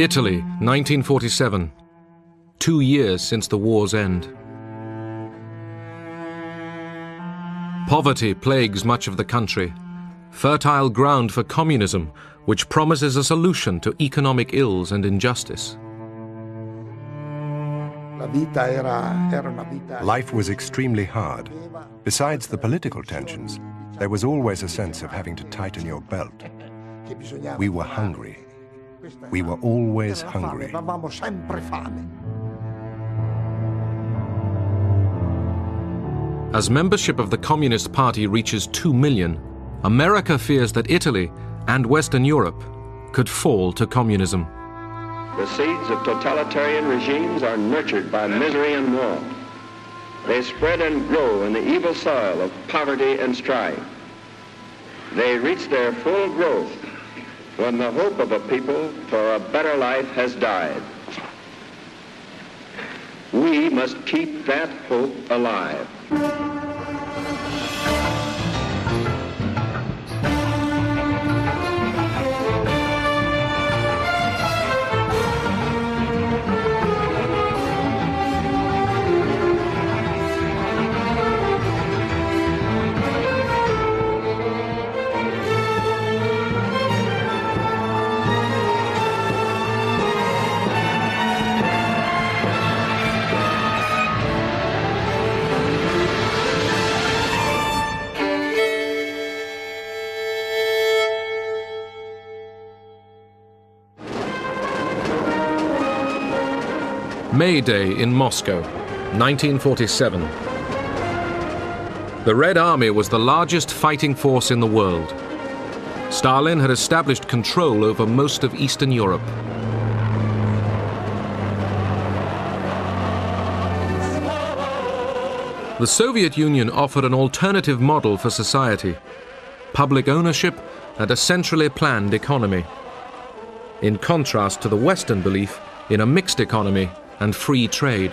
Italy, 1947. 2 years since the war's end. Poverty plagues much of the country, fertile ground for communism, which promises a solution to economic ills and injustice. Life was extremely hard. Besides the political tensions, there was always a sense of having to tighten your belt. We were hungry. We were always hungry. As membership of the Communist Party reaches 2 million, America fears that Italy and Western Europe could fall to communism. The seeds of totalitarian regimes are nurtured by misery and war. They spread and grow in the evil soil of poverty and strife. They reach their full growth when the hope of a people for a better life has died. We must keep that hope alive. May Day in Moscow, 1947. The Red Army was the largest fighting force in the world. Stalin had established control over most of Eastern Europe. The Soviet Union offered an alternative model for society: public ownership and a centrally planned economy, in contrast to the Western belief in a mixed economy and free trade.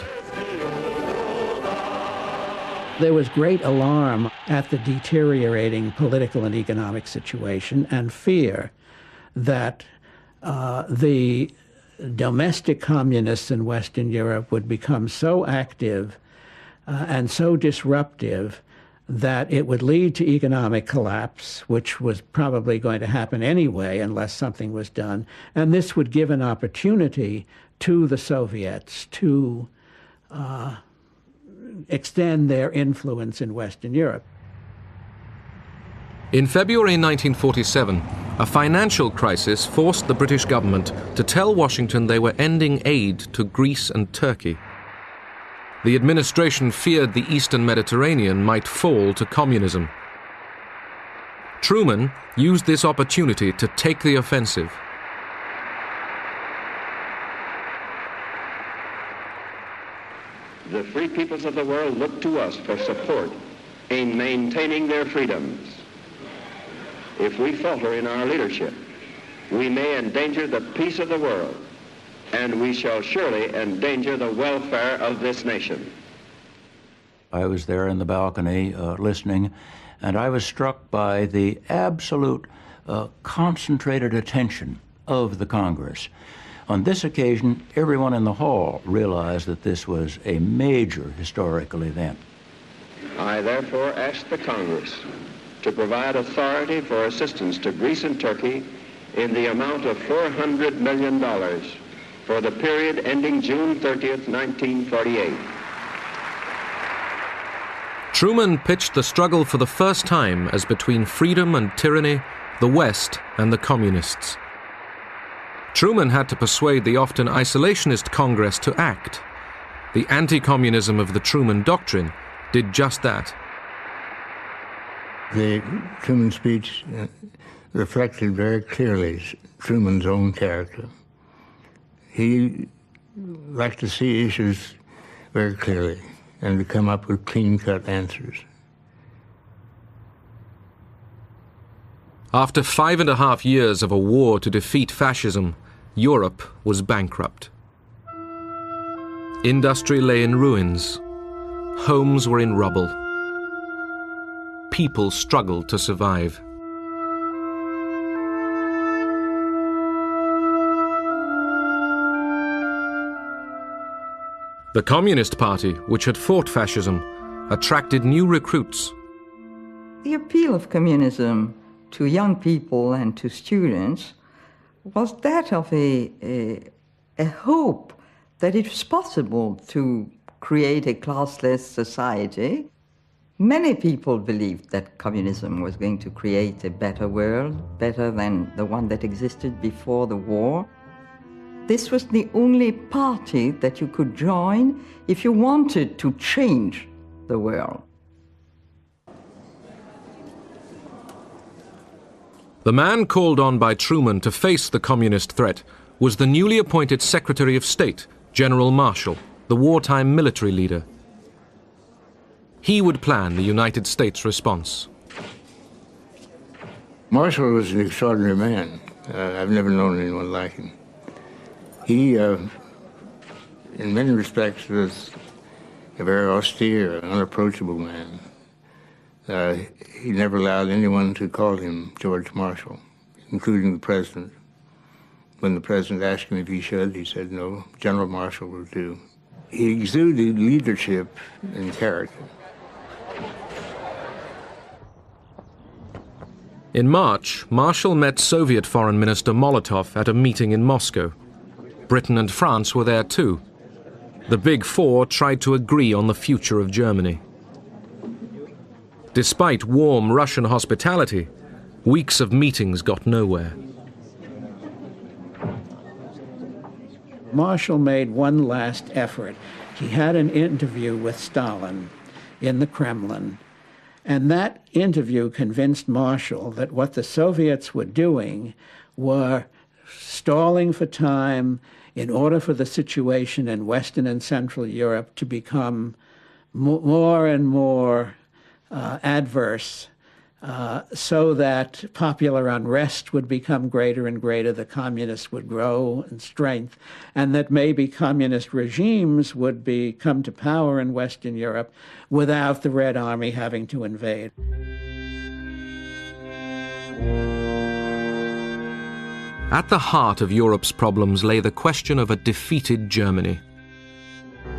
There was great alarm at the deteriorating political and economic situation and fear that the domestic communists in Western Europe would become so active and so disruptive that it would lead to economic collapse, which was probably going to happen anyway unless something was done. And this would give an opportunity to the Soviets to extend their influence in Western Europe. In February 1947, a financial crisis forced the British government to tell Washington they were ending aid to Greece and Turkey. The administration feared the Eastern Mediterranean might fall to communism. Truman used this opportunity to take the offensive. The free peoples of the world look to us for support in maintaining their freedoms. If we falter in our leadership, we may endanger the peace of the world, and we shall surely endanger the welfare of this nation. I was there in the balcony listening, and I was struck by the absolute concentrated attention of the Congress. On this occasion, everyone in the hall realized that this was a major historical event. I therefore ask the Congress to provide authority for assistance to Greece and Turkey in the amount of $400 million for the period ending June 30th, 1948. Truman pitched the struggle for the first time as between freedom and tyranny, the West and the communists. Truman had to persuade the often isolationist Congress to act. The anti-communism of the Truman Doctrine did just that. The Truman speech reflected very clearly Truman's own character. He liked to see issues very clearly and to come up with clean-cut answers. After 5.5 years of a war to defeat fascism, Europe was bankrupt. Industry lay in ruins. Homes were in rubble. People struggled to survive. The Communist Party, which had fought fascism, attracted new recruits. The appeal of communism to young people and to students was that of a hope that it was possible to create a classless society. Many people believed that communism was going to create a better world, better than the one that existed before the war. This was the only party that you could join if you wanted to change the world. The man called on by Truman to face the communist threat was the newly appointed Secretary of State, General Marshall, the wartime military leader. He would plan the United States response. Marshall was an extraordinary man. I've never known anyone like him. He, in many respects, was a very austere, unapproachable man. He never allowed anyone to call him George Marshall, including the president. When the president asked him if he should, he said, no, General Marshall will do. He exuded leadership and character. In March, Marshall met Soviet Foreign Minister Molotov at a meeting in Moscow. Britain and France were there too. The Big Four tried to agree on the future of Germany. Despite warm Russian hospitality, weeks of meetings got nowhere. Marshall made one last effort. He had an interview with Stalin in the Kremlin, and that interview convinced Marshall that what the Soviets were doing were stalling for time in order for the situation in Western and Central Europe to become more and more adverse, so that popular unrest would become greater and greater, the communists would grow in strength, and that maybe communist regimes would come to power in Western Europe without the Red Army having to invade. At the heart of Europe's problems lay the question of a defeated Germany.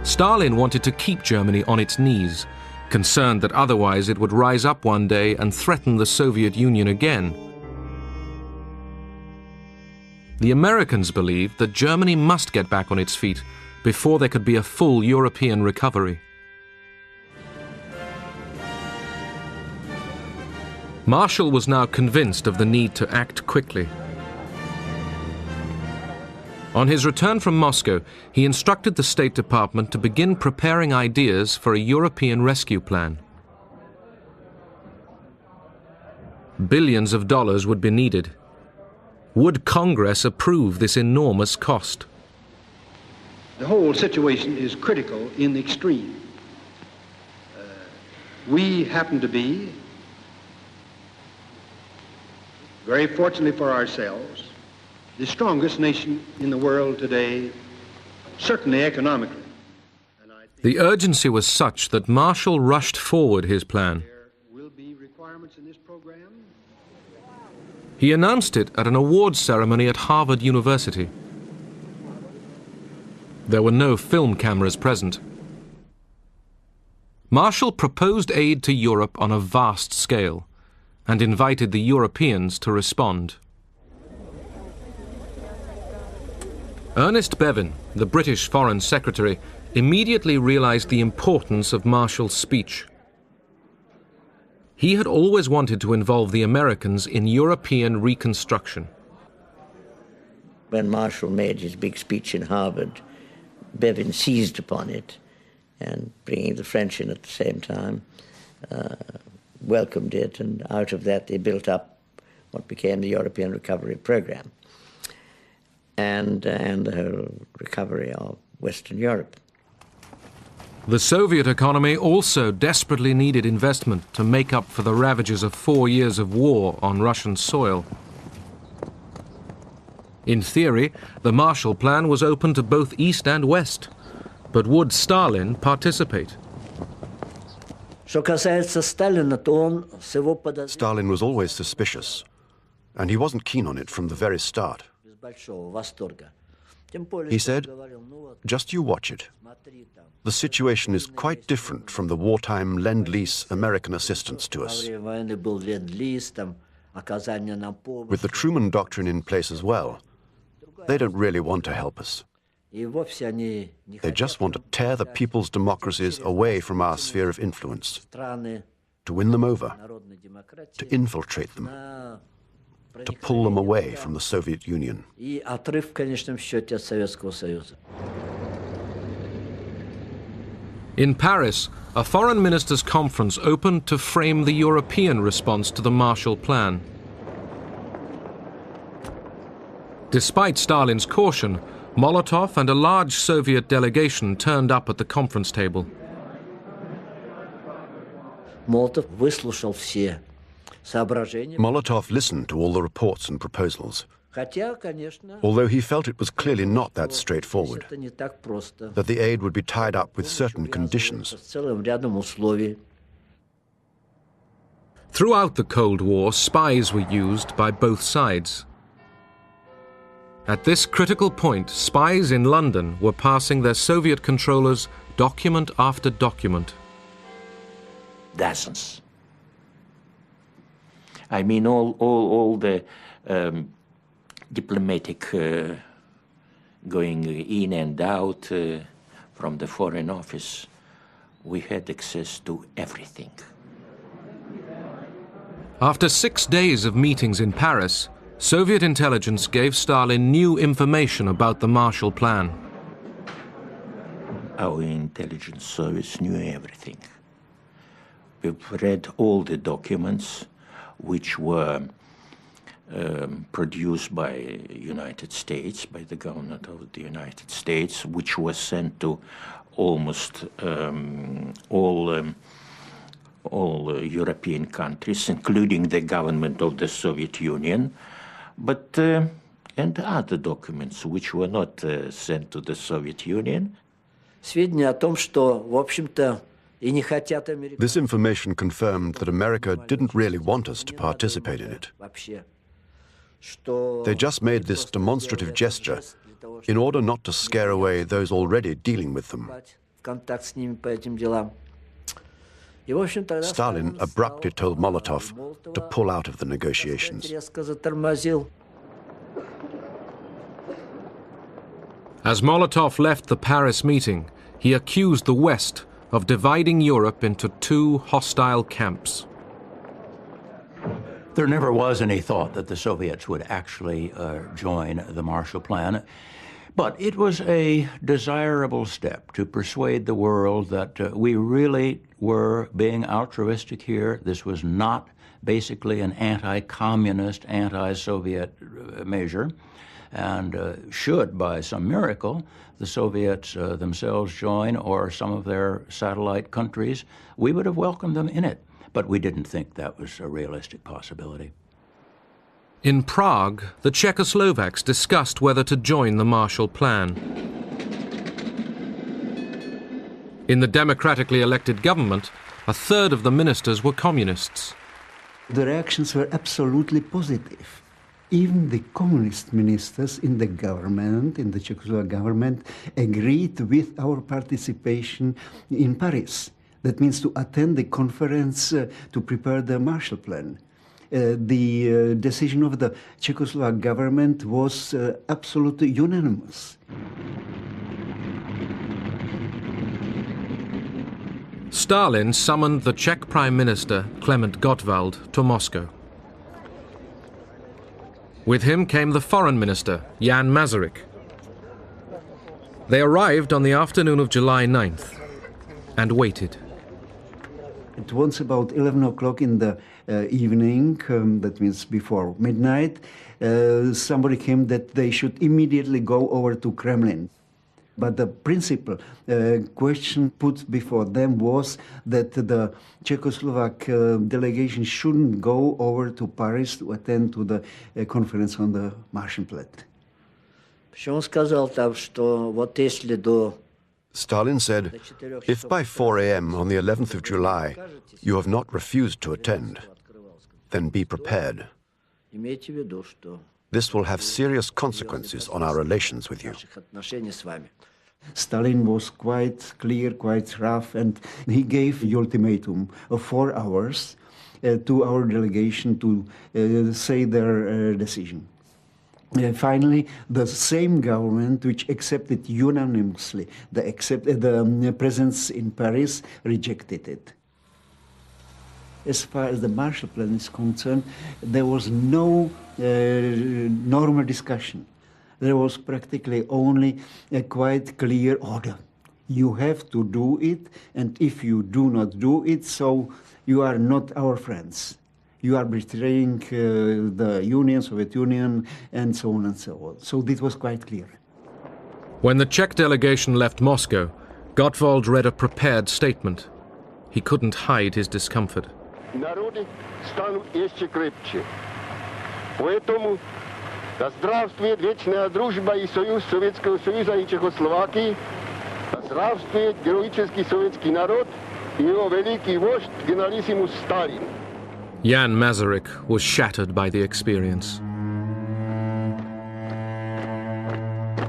Stalin wanted to keep Germany on its knees, concerned that otherwise it would rise up one day and threaten the Soviet Union again. The Americans believed that Germany must get back on its feet before there could be a full European recovery. Marshall was now convinced of the need to act quickly. On his return from Moscow, he instructed the State Department to begin preparing ideas for a European rescue plan. Billions of dollars would be needed. Would Congress approve this enormous cost? The whole situation is critical in the extreme. We happen to be, very fortunately for ourselves, the strongest nation in the world today, certainly economically. The urgency was such that Marshall rushed forward his plan. There will be requirements in this program. He announced it at an awards ceremony at Harvard University. There were no film cameras present. Marshall proposed aid to Europe on a vast scale and invited the Europeans to respond. Ernest Bevin, the British Foreign Secretary, immediately realized the importance of Marshall's speech. He had always wanted to involve the Americans in European reconstruction. When Marshall made his big speech in Harvard, Bevin seized upon it, and bringing the French in at the same time, welcomed it, and out of that they built up what became the European Recovery Program. And the whole recovery of Western Europe. The Soviet economy also desperately needed investment to make up for the ravages of 4 years of war on Russian soil. In theory, the Marshall Plan was open to both East and West, but would Stalin participate? Stalin was always suspicious, and he wasn't keen on it from the very start. He said, "Just you watch it. The situation is quite different from the wartime Lend-Lease American assistance to us. With the Truman Doctrine in place as well, they don't really want to help us. They just want to tear the people's democracies away from our sphere of influence, to win them over, to infiltrate them, to pull them away from the Soviet Union." In Paris, a foreign ministers' conference opened to frame the European response to the Marshall Plan. Despite Stalin's caution, Molotov and a large Soviet delegation turned up at the conference table. Molotov listened to all the reports and proposals, although he felt it was clearly not that straightforward, that the aid would be tied up with certain conditions. Throughout the Cold War, spies were used by both sides. At this critical point, spies in London were passing their Soviet controllers document after document. Dozens. I mean, all the diplomatic going in and out from the Foreign Office, we had access to everything. After 6 days of meetings in Paris, Soviet intelligence gave Stalin new information about the Marshall Plan. Our intelligence service knew everything. We've read all the documents which were produced by United States, by the government of the United States, which was sent to almost all European countries, including the government of the Soviet Union, but and other documents which were not sent to the Soviet Union. This information confirmed that America didn't really want us to participate in it. They just made this demonstrative gesture in order not to scare away those already dealing with them. Stalin abruptly told Molotov to pull out of the negotiations. As Molotov left the Paris meeting, he accused the West of dividing Europe into two hostile camps. There never was any thought that the Soviets would actually join the Marshall Plan, but it was a desirable step to persuade the world that we really were being altruistic here. This was not basically an anti-communist, anti-Soviet measure, and should, by some miracle, the Soviets themselves join, or some of their satellite countries, we would have welcomed them in it. But we didn't think that was a realistic possibility. In Prague, the Czechoslovaks discussed whether to join the Marshall Plan. In the democratically elected government, a third of the ministers were communists. The reactions were absolutely positive. Even the communist ministers in the government, in the Czechoslovak government, agreed with our participation in Paris. That means to attend the conference to prepare the Marshall Plan. The decision of the Czechoslovak government was absolutely unanimous. Stalin summoned the Czech Prime Minister, Klement Gottwald, to Moscow. With him came the Foreign Minister, Jan Masaryk. They arrived on the afternoon of July 9th and waited. It was about 11 o'clock in the evening, that means before midnight. Somebody came that they should immediately go over to Kremlin. But the principal question put before them was that the Czechoslovak delegation shouldn't go over to Paris to attend to the conference on the Marshall Plan. Stalin said, if by 4 a.m. on the 11th of July you have not refused to attend, then be prepared. This will have serious consequences on our relations with you. Stalin was quite clear, quite rough, and he gave the ultimatum of 4 hours to our delegation to say their decision. Finally, the same government which accepted unanimously the presence in Paris rejected it. As far as the Marshall Plan is concerned, there was no normal discussion. There was practically only a quite clear order. You have to do it, and if you do not do it, so you are not our friends. You are betraying the Union, Soviet Union, and so on and so on. So this was quite clear. When the Czech delegation left Moscow, Gottwald read a prepared statement. He couldn't hide his discomfort. Народы станут еще крепче. Поэтому да здравствует вечная дружба и союз Советского Союза и Чехословакии, да здравствует героический советский народ и его великий вождь генералиссимус Сталин. Jan Masaryk was shattered by the experience.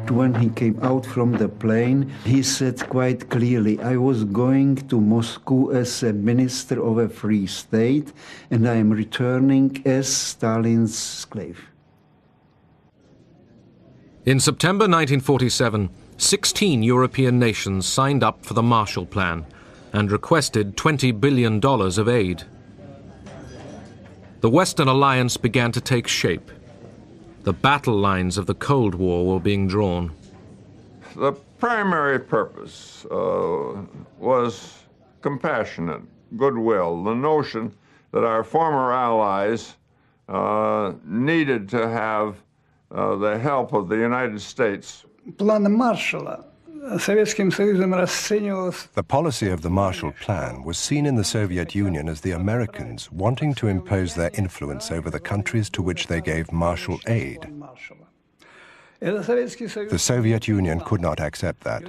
When he came out from the plane, he said quite clearly, I was going to Moscow as a minister of a free state, and I am returning as Stalin's slave. In September 1947, 16 European nations signed up for the Marshall Plan and requested $20 billion of aid. The Western alliance began to take shape. The battle lines of the Cold War were being drawn. The primary purpose was compassionate, goodwill, the notion that our former allies needed to have the help of the United States. План Маршалла Советским Союзом расценивался. The policy of the Marshall Plan was seen in the Soviet Union as the Americans wanting to impose their influence over the countries to which they gave Marshall aid. The Soviet Union could not accept that,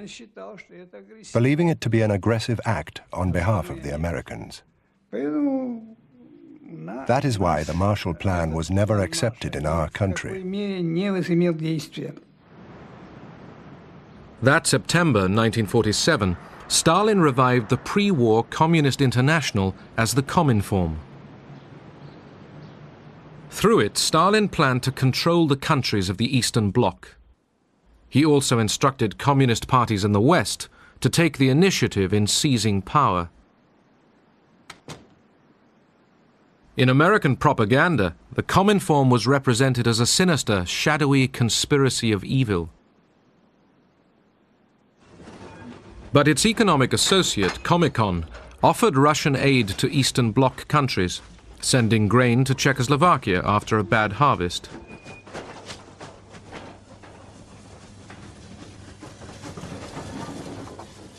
believing it to be an aggressive act on behalf of the Americans. That is why the Marshall Plan was never accepted in our country. That September 1947, Stalin revived the pre-war Communist International as the Cominform. Through it, Stalin planned to control the countries of the Eastern Bloc. He also instructed communist parties in the West to take the initiative in seizing power. In American propaganda, the Cominform was represented as a sinister, shadowy conspiracy of evil. But its economic associate, Comecon, offered Russian aid to Eastern Bloc countries, sending grain to Czechoslovakia after a bad harvest.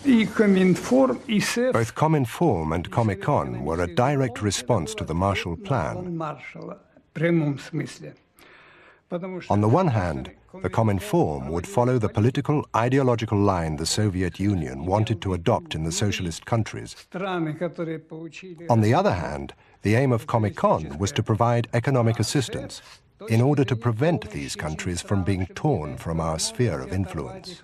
Both Cominform and Comecon were a direct response to the Marshall Plan. On the one hand, the Cominform would follow the political, ideological line the Soviet Union wanted to adopt in the socialist countries. On the other hand, the aim of Comecon was to provide economic assistance in order to prevent these countries from being torn from our sphere of influence.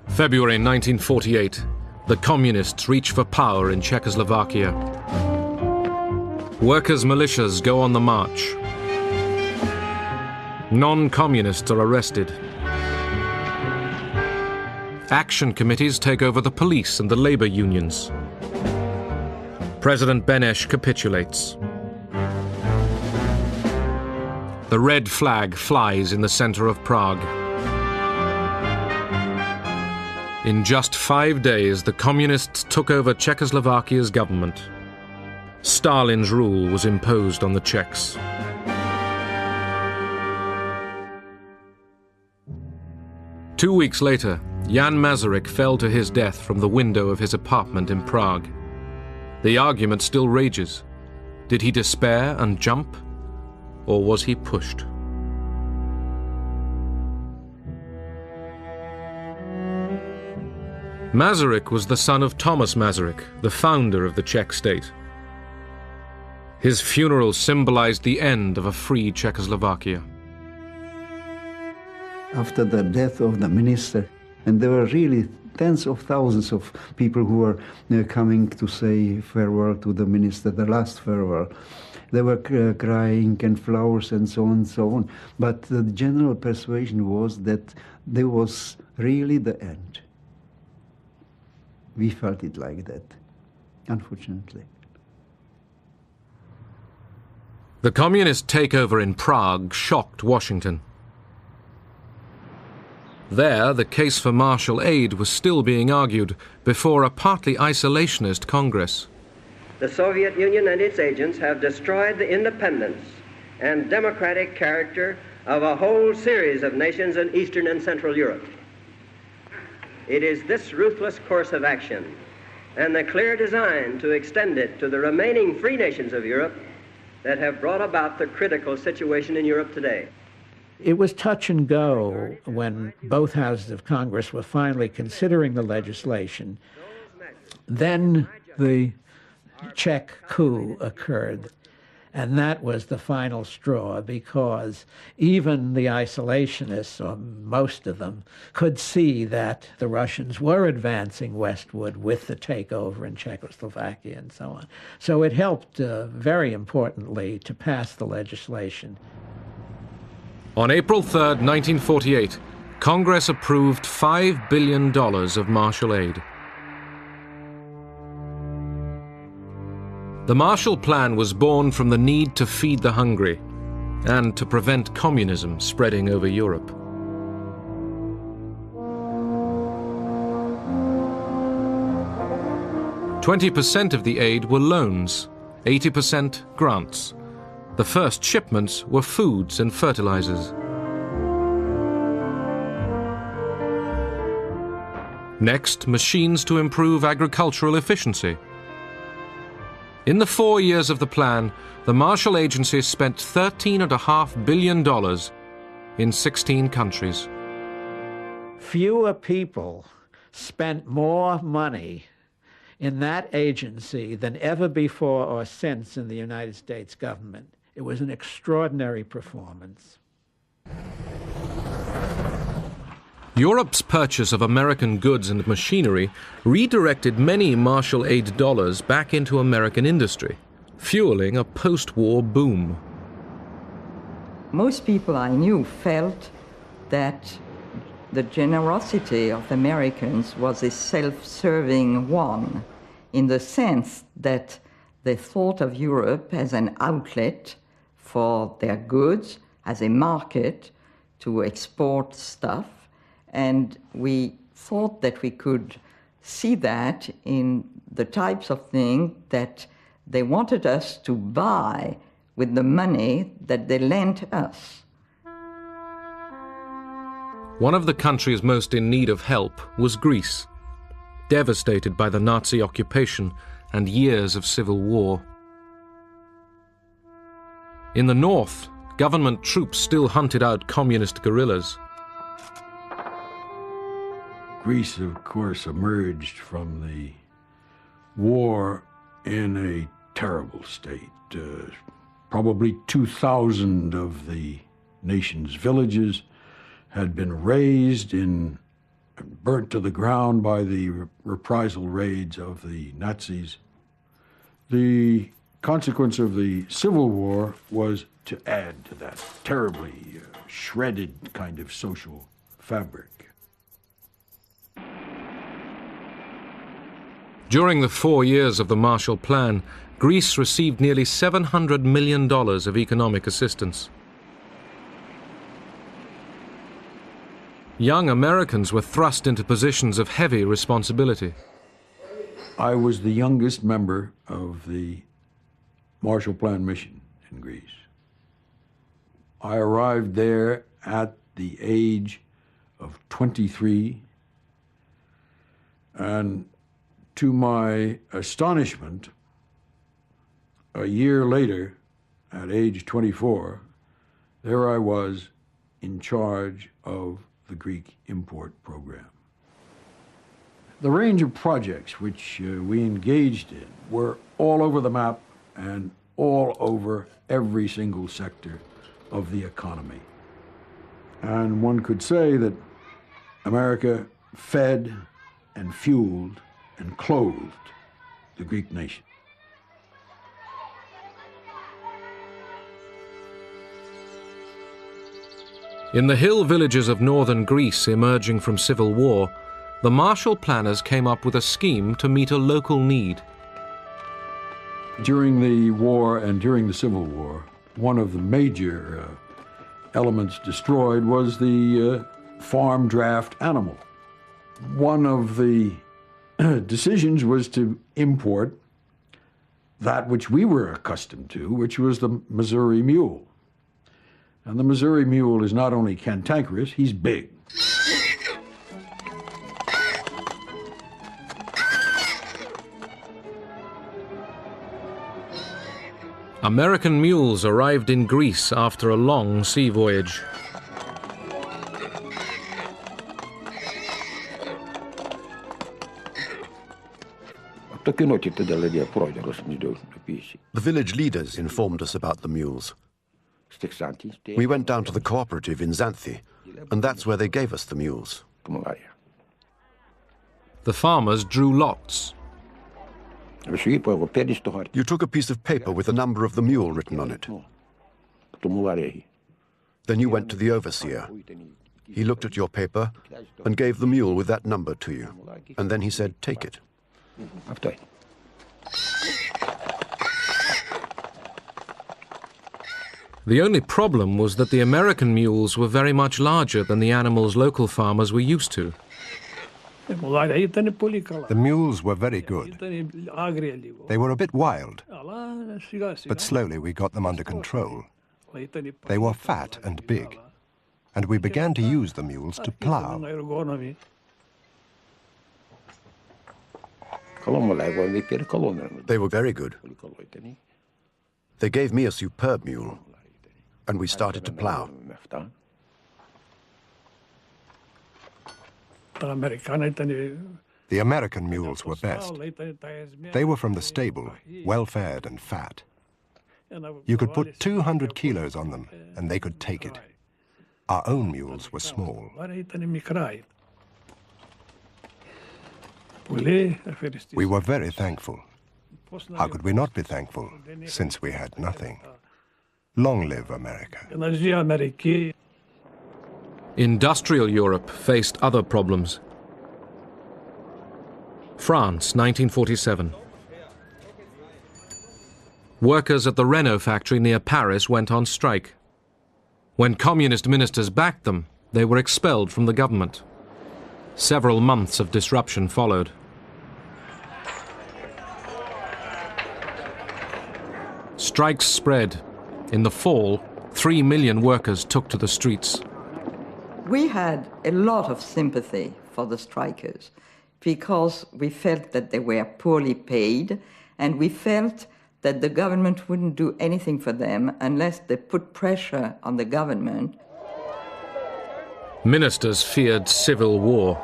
February 1948, the Communists reach for power in Czechoslovakia. Workers' militias go on the march. Non-communists are arrested. Action committees take over the police and the labor unions. President Beneš capitulates. The red flag flies in the center of Prague. In just 5 days, the communists took over Czechoslovakia's government. Stalin's rule was imposed on the Czechs. Two weeks later, Jan Masaryk fell to his death from the window of his apartment in Prague. The argument still rages. Did he despair and jump, or was he pushed? Masaryk was the son of Thomas Masaryk, the founder of the Czech state. His funeral symbolized the end of a free Czechoslovakia. After the death of the minister, and there were really tens of thousands of people who were coming to say farewell to the minister, the last farewell. They were crying and flowers and so on and so on. But the general persuasion was that there was really the end. We felt it like that, unfortunately. The communist takeover in Prague shocked Washington. There, the case for martial aid was still being argued before a partly isolationist Congress. The Soviet Union and its agents have destroyed the independence and democratic character of a whole series of nations in Eastern and Central Europe. It is this ruthless course of action and the clear design to extend it to the remaining free nations of Europe that have brought about the critical situation in Europe today. It was touch and go when both houses of Congress were finally considering the legislation. Then the Czech coup occurred, and that was the final straw, because even the isolationists, or most of them, could see that the Russians were advancing westward with the takeover in Czechoslovakia and so on. So it helped very importantly to pass the legislation. On April 3, 1948, Congress approved $5 billion of martial aid. The Marshall Plan was born from the need to feed the hungry and to prevent communism spreading over Europe. "20% of the aid were loans, 80% grants. The first shipments were foods and fertilizers. Next, machines to improve agricultural efficiency. In the 4 years of the plan, the Marshall Agency spent $13.5 billion in 16 countries. Fewer people spent more money in that agency than ever before or since in the United States government. It was an extraordinary performance. Europe's purchase of American goods and machinery redirected many Marshall Aid dollars back into American industry, fueling a post-war boom. Most people I knew felt that the generosity of Americans was a self-serving one, in the sense that they thought of Europe as an outlet for their goods, as a market to export stuff. And we thought that we could see that in the types of things that they wanted us to buy with the money that they lent us. One of the countries most in need of help was Greece, devastated by the Nazi occupation and years of civil war. In the north, government troops still hunted out communist guerrillas. Greece, of course, emerged from the war in a terrible state. Probably 2,000 of the nation's villages had been razed and burnt to the ground by the reprisal raids of the Nazis. The consequence of the Civil War was to add to that terribly shredded kind of social fabric. During the 4 years of the Marshall Plan, Greece received nearly $700 million of economic assistance. Young Americans were thrust into positions of heavy responsibility. I was the youngest member of the Marshall Plan mission in Greece. I arrived there at the age of 23, and to my astonishment, a year later, at age 24, there I was in charge of the Greek import program. The range of projects which we engaged in were all over the map and all over every single sector of the economy. And one could say that America fed and fueled and clothed the Greek nation. In the hill villages of northern Greece emerging from civil war, the Marshall planners came up with a scheme to meet a local need. During the war and during the Civil War, one of the major elements destroyed was the farm draft animal. One of the decisions was to import that which we were accustomed to, which was the Missouri mule. And the Missouri mule is not only cantankerous, he's big. American mules arrived in Greece after a long sea voyage. The village leaders informed us about the mules. We went down to the cooperative in Xanthi, and that's where they gave us the mules. The farmers drew lots. You took a piece of paper with the number of the mule written on it. Then you went to the overseer. He looked at your paper and gave the mule with that number to you. And then he said, "Take it." The only problem was that the American mules were very much larger than the animals local farmers were used to. The mules were very good. They were a bit wild, but slowly we got them under control. They were fat and big, and we began to use the mules to plow. They were very good. They gave me a superb mule, and we started to plow. The American mules were best. They were from the stable, well-fed and fat. You could put 200 kilos on them, and they could take it. Our own mules were small. We were very thankful. How could we not be thankful, since we had nothing? Long live America. Industrial Europe faced other problems. France, 1947. Workers at the Renault factory near Paris went on strike. When communist ministers backed them, they were expelled from the government. Several months of disruption followed. Strikes spread. In the fall, 3 million workers took to the streets. We had a lot of sympathy for the strikers because we felt that they were poorly paid, and we felt that the government wouldn't do anything for them unless they put pressure on the government. Ministers feared civil war.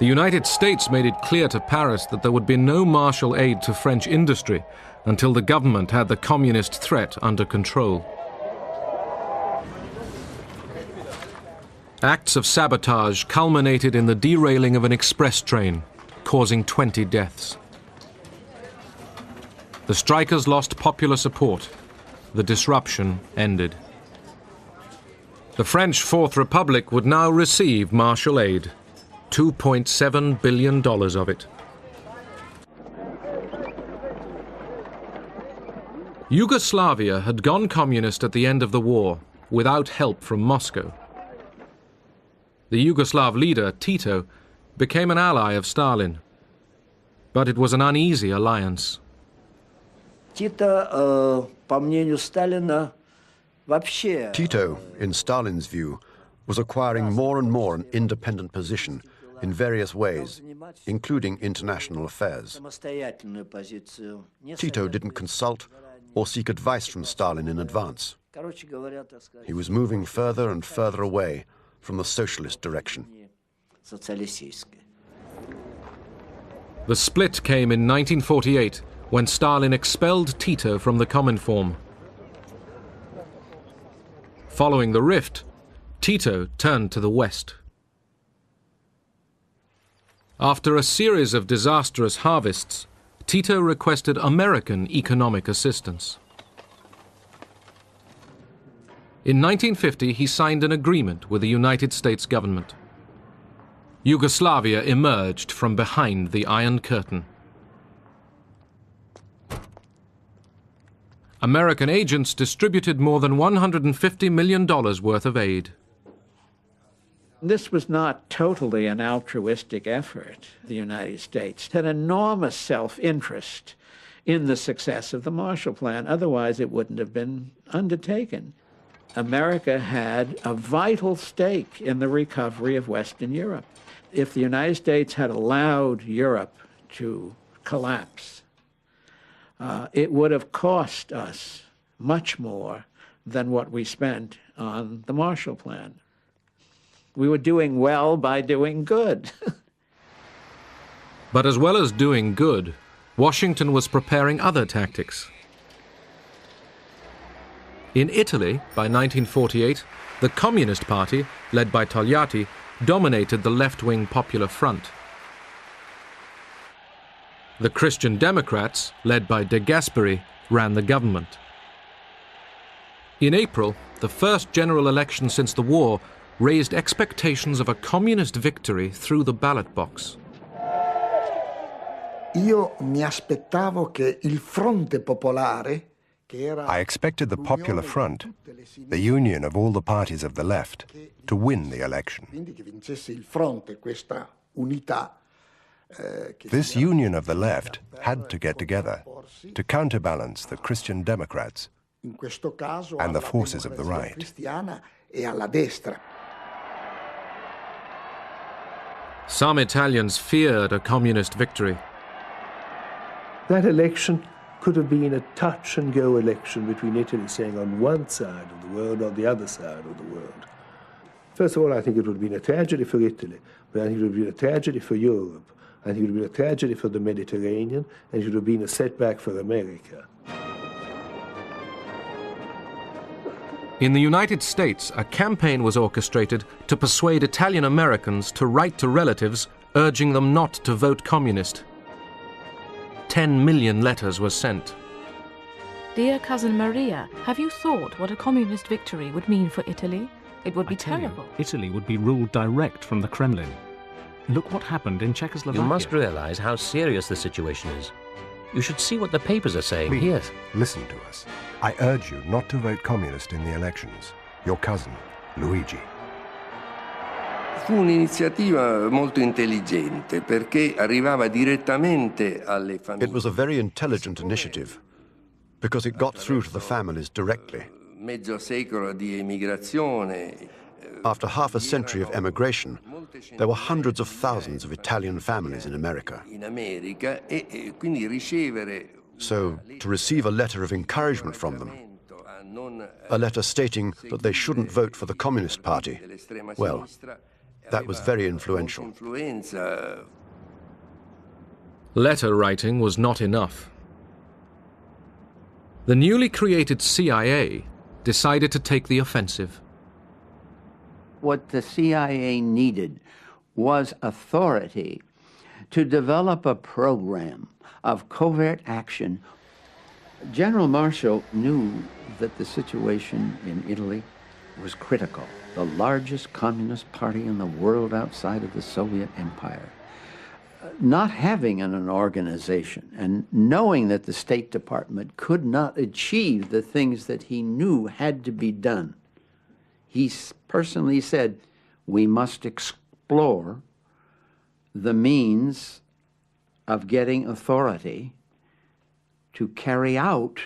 The United States made it clear to Paris that there would be no Marshall aid to French industry until the government had the communist threat under control. Acts of sabotage culminated in the derailing of an express train, causing 20 deaths. The strikers lost popular support. The disruption ended. The French Fourth Republic would now receive Marshall aid, $2.7 billion of it. Yugoslavia had gone communist at the end of the war, without help from Moscow. The Yugoslav leader, Tito, became an ally of Stalin. But it was an uneasy alliance. Tito, in Stalin's view, was acquiring more and more an independent position in various ways, including international affairs. Tito didn't consult or seek advice from Stalin in advance. He was moving further and further away from the socialist direction. The split came in 1948 when Stalin expelled Tito from the Cominform. Following the rift, Tito turned to the West. After a series of disastrous harvests, Tito requested American economic assistance. In 1950, he signed an agreement with the United States government. Yugoslavia emerged from behind the Iron Curtain. American agents distributed more than $150 million worth of aid. This was not totally an altruistic effort. The United States had enormous self-interest in the success of the Marshall Plan. Otherwise, it wouldn't have been undertaken. America had a vital stake in the recovery of Western Europe. If the United States had allowed Europe to collapse, it would have cost us much more than what we spent on the Marshall Plan. We were doing well by doing good. But as well as doing good, Washington was preparing other tactics. In Italy, by 1948, the Communist Party, led by Togliatti, dominated the left-wing Popular Front. The Christian Democrats, led by De Gasperi, ran the government. In April, the first general election since the war raised expectations of a communist victory through the ballot box. I expected the Popular Front, the union of all the parties of the left, to win the election. This union of the left had to get together to counterbalance the Christian Democrats and the forces of the right. Some Italians feared a communist victory. That election could have been a touch-and-go election between Italy saying on one side of the world or the other side of the world. First of all, I think it would have been a tragedy for Italy, but I think it would have been a tragedy for Europe. I think it would have been a tragedy for the Mediterranean, and it would have been a setback for America. In the United States, a campaign was orchestrated to persuade Italian Americans to write to relatives urging them not to vote communist. 10 million letters were sent. Dear cousin Maria, have you thought what a communist victory would mean for Italy? It would be terrible. Italy would be ruled direct from the Kremlin. Look what happened in Czechoslovakia. You must realize how serious the situation is. You should see what the papers are saying. Please, Here. listen to us. I urge you not to vote communist in the elections. Your cousin, Luigi. Fu un'iniziativa molto intelligente perché arrivava direttamente alle famiglie. It was a very intelligent initiative because it got through to the families directly. Mezzo secolo di emigrazione. After half a century of emigration, there were hundreds of thousands of Italian families in America. So, to receive a letter of encouragement from them, a letter stating that they shouldn't vote for the Communist Party, well, that was very influential. Letter writing was not enough. The newly created CIA decided to take the offensive. What the CIA needed was authority to develop a program of covert action. General Marshall knew that the situation in Italy was critical. The largest communist party in the world outside of the Soviet Empire. Not having an organization and knowing that the State Department could not achieve the things that he knew had to be done, he personally said, we must explore the means of getting authority to carry out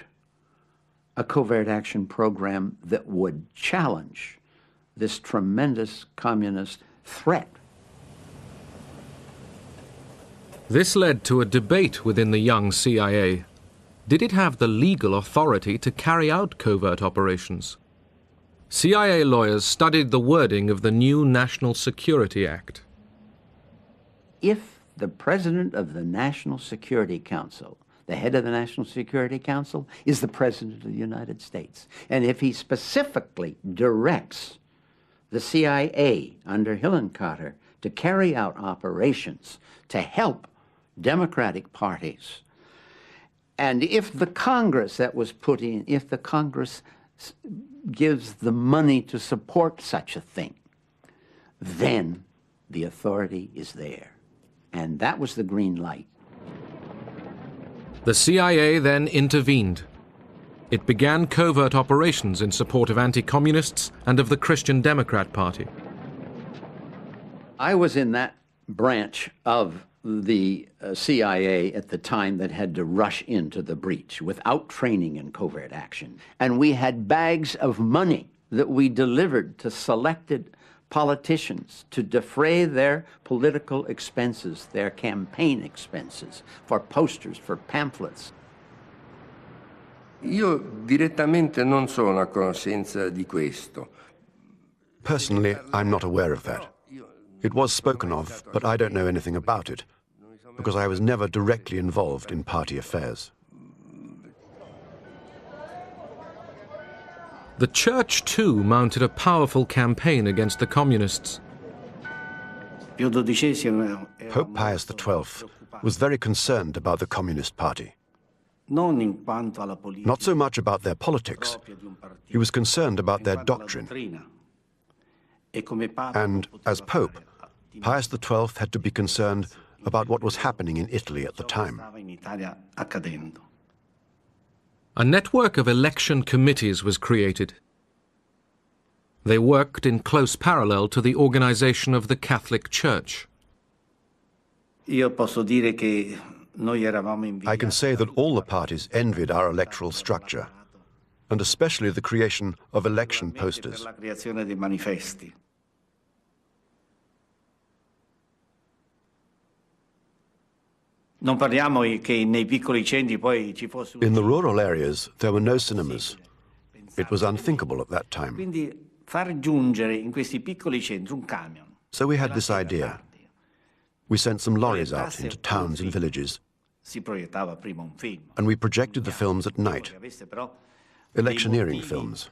a covert action program that would challenge this tremendous communist threat. This led to a debate within the young CIA. Did it have the legal authority to carry out covert operations? CIA lawyers studied the wording of the new National Security Act. If the president of the National Security Council, the head of the National Security Council, is the President of the United States. And if he specifically directs the CIA under Hillenkotter to carry out operations to help Democratic parties, and if the Congress that was put in, if the Congress gives the money to support such a thing, then the authority is there. And that was the green light. The CIA then intervened. It began covert operations in support of anti-communists and of the Christian Democrat Party. I was in that branch of the CIA at the time that had to rush into the breach without training in covert action. And we had bags of money that we delivered to selected politicians to defray their political expenses, their campaign expenses, for posters, for pamphlets. Io direttamente non sono a conoscenza di questo. Personally, I'm not aware of that. It was spoken of, but I don't know anything about it, because I was never directly involved in party affairs. The Church, too, mounted a powerful campaign against the communists. Pope Pius XII was very concerned about the Communist Party. Not so much about their politics. He was concerned about their doctrine. And as Pope, Pius XII had to be concerned about what was happening in Italy at the time. A network of election committees was created. They worked in close parallel to the organization of the Catholic Church. I can say that all the parties envied our electoral structure, and especially the creation of election posters. In the rural areas, there were no cinemas. It was unthinkable at that time. So we had this idea. We sent some lorries out into towns and villages, and we projected the films at night, electioneering films.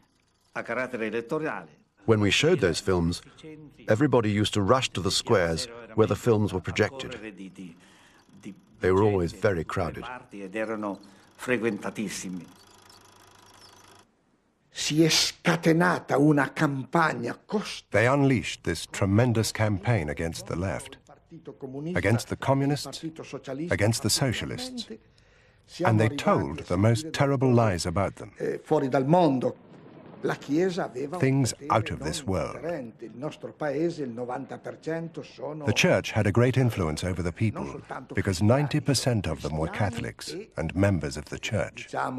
When we showed those films, everybody used to rush to the squares where the films were projected. They were always very crowded. They unleashed this tremendous campaign against the left, against the communists, against the socialists, and they told the most terrible lies about them. Things out of this world. The Church had a great influence over the people because 90% of them were Catholics and members of the Church. At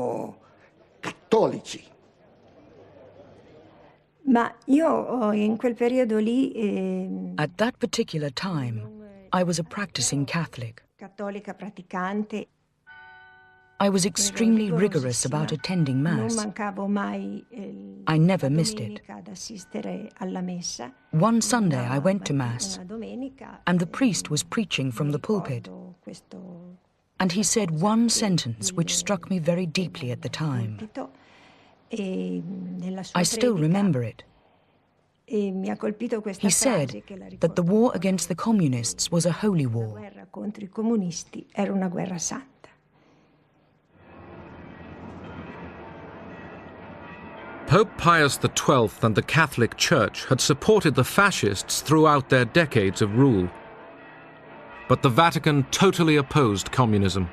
that particular time, I was a practicing Catholic. I was extremely rigorous about attending Mass. I never missed it. One Sunday I went to Mass, and the priest was preaching from the pulpit. And he said one sentence which struck me very deeply at the time. I still remember it. He said that the war against the communists was a holy war. Pope Pius XII and the Catholic Church had supported the fascists throughout their decades of rule. But the Vatican totally opposed communism.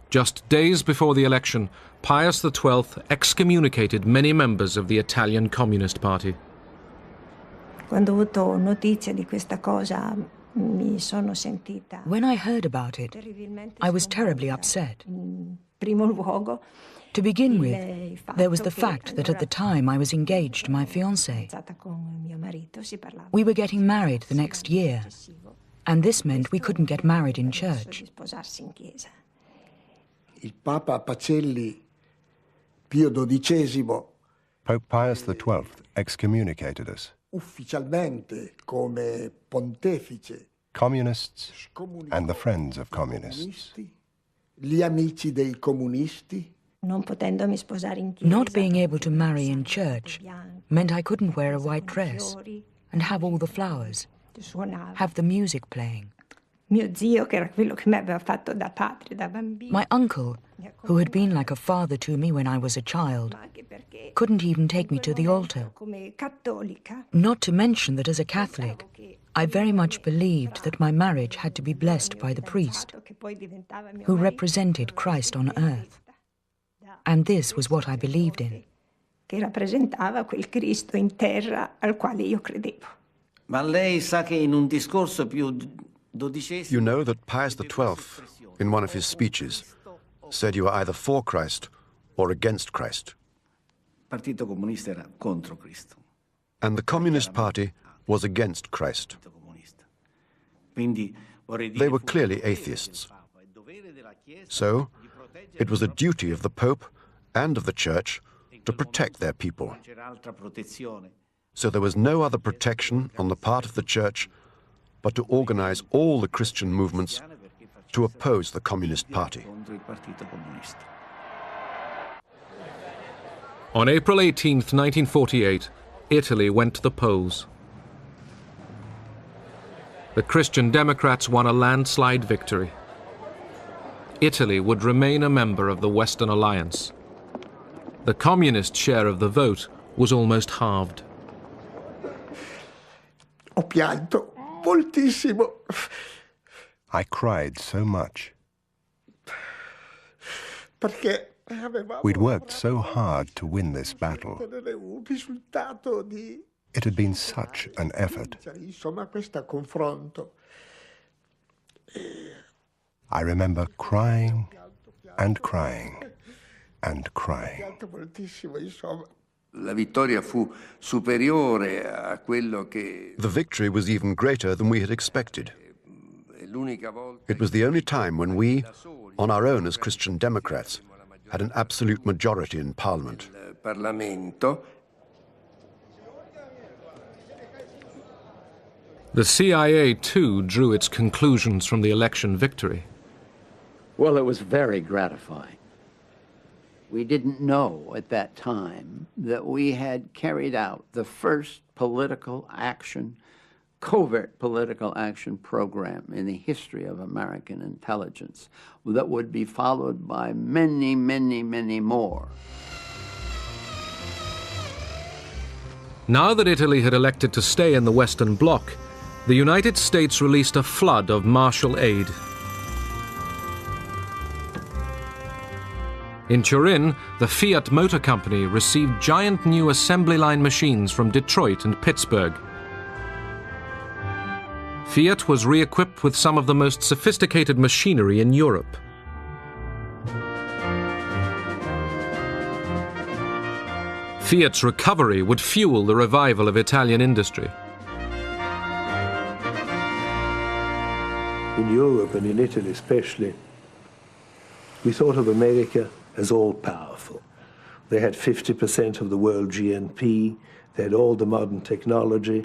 Just days before the election, Pius XII excommunicated many members of the Italian Communist Party. When I heard about it, I was terribly upset. To begin with, there was the fact that at the time I was engaged to my fiancé. We were getting married the next year, and this meant we couldn't get married in church. Pope Pius XII excommunicated us. communists and the friends of communists. Gli amici dei comunisti. Not being able to marry in church meant I couldn't wear a white dress and have all the flowers, have the music playing. My uncle, who had been like a father to me when I was a child, couldn't even take me to the altar. Not to mention that as a Catholic, I very much believed that my marriage had to be blessed by the priest, who represented Christ on earth. And this was what I believed in. You know that Pius XII, in one of his speeches, said you were either for Christ or against Christ. And the Communist Party was against Christ. They were clearly atheists. So, it was a duty of the Pope and of the Church to protect their people. So there was no other protection on the part of the Church but to organize all the Christian movements to oppose the Communist Party. On April 18, 1948, Italy went to the polls. The Christian Democrats won a landslide victory. Italy would remain a member of the Western Alliance. The communist share of the vote was almost halved. Ho pianto moltissimo. I cried so much. We'd worked so hard to win this battle. It had been such an effort. I remember crying and crying and crying. The victory was even greater than we had expected. It was the only time when we, on our own as Christian Democrats, had an absolute majority in Parliament. The CIA, too, drew its conclusions from the election victory. Well, it was very gratifying. We didn't know at that time that we had carried out the first political action, covert political action program in the history of American intelligence that would be followed by many, many, many more. Now that Italy had elected to stay in the Western Bloc, the United States released a flood of Marshall aid. In Turin, the Fiat Motor Company received giant new assembly line machines from Detroit and Pittsburgh. Fiat was re-equipped with some of the most sophisticated machinery in Europe. Fiat's recovery would fuel the revival of Italian industry. In Europe and in Italy especially, we thought of America as all-powerful. They had 50% of the world GNP, they had all the modern technology,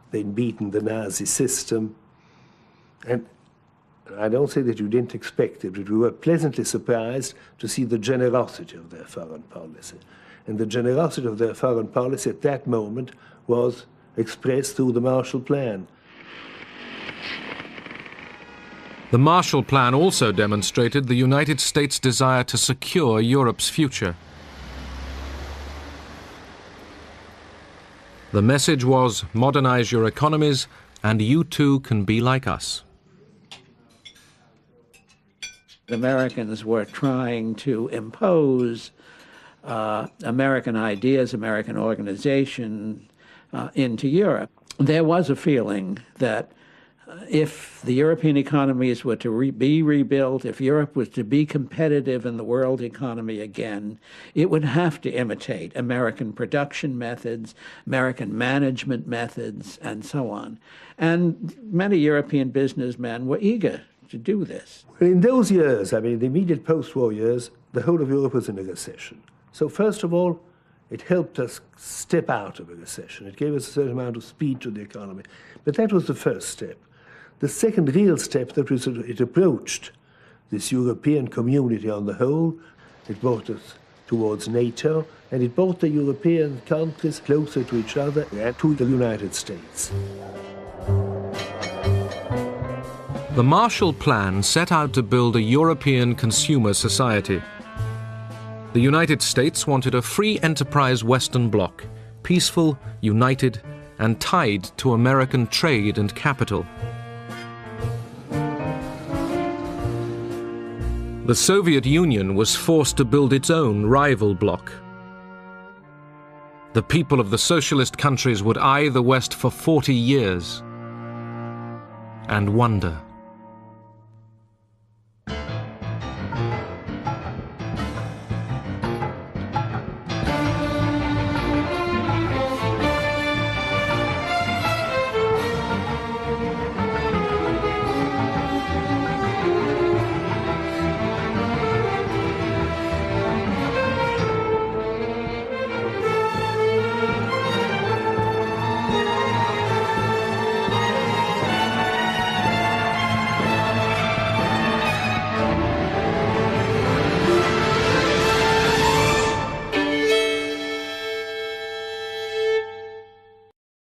they'd beaten the Nazi system. And I don't say that you didn't expect it, but we were pleasantly surprised to see the generosity of their foreign policy. And the generosity of their foreign policy at that moment was expressed through the Marshall Plan. The Marshall Plan also demonstrated the United States' desire to secure Europe's future. The message was, modernize your economies, and you too can be like us. The Americans were trying to impose American ideas, American organization into Europe. There was a feeling that if the European economies were to be rebuilt, if Europe was to be competitive in the world economy again, it would have to imitate American production methods, American management methods, and so on. And many European businessmen were eager to do this. In those years, I mean, the immediate post-war years, the whole of Europe was in a recession. So first of all, it helped us step out of a recession. It gave us a certain amount of speed to the economy. But that was the first step. The second real step that was it approached this European community on the whole. It brought us towards NATO, and it brought the European countries closer to each other and to the United States. The Marshall Plan set out to build a European consumer society. The United States wanted a free enterprise Western bloc, peaceful, united, and tied to American trade and capital. The Soviet Union was forced to build its own rival bloc. The people of the socialist countries would eye the West for 40 years and wonder.